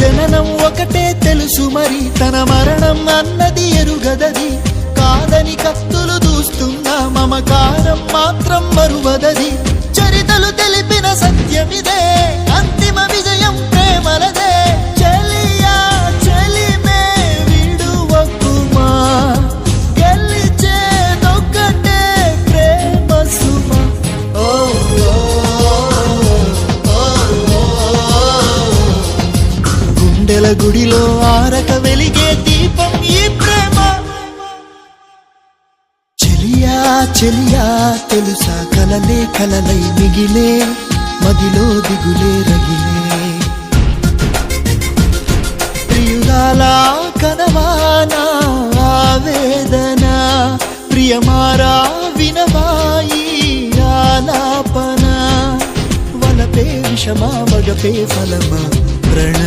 జననం ఒకటే తెలుసు మరి, తన మరణం అన్నది ఎరుగదది. కాదని కత్తులు దూస్తున్న మమకారం మాత్రం మరువదది. చరితలు తెలిపిన సత్యమిదే, అంతిమ విజయం ప్రేమలదే. చెలియా చెలిమే విడువకుమా, గెలిచేదొక్కటే ప్రేమ సుమ. ఓ గుండెల గుడిలో ఆరక వెలిగే దీపం ఈ ప్రేమ. చెలియా చెలియా తెలుసా, కలలే కలలై మిగిలే, మదిలో దిగులే రగిలే. ప్రియురాలా కనవానా ఆవేదన, ప్రియమారా వినవాయి ఆలాపన. వలపే విషమా వగపే ఫలమా ప్రణయ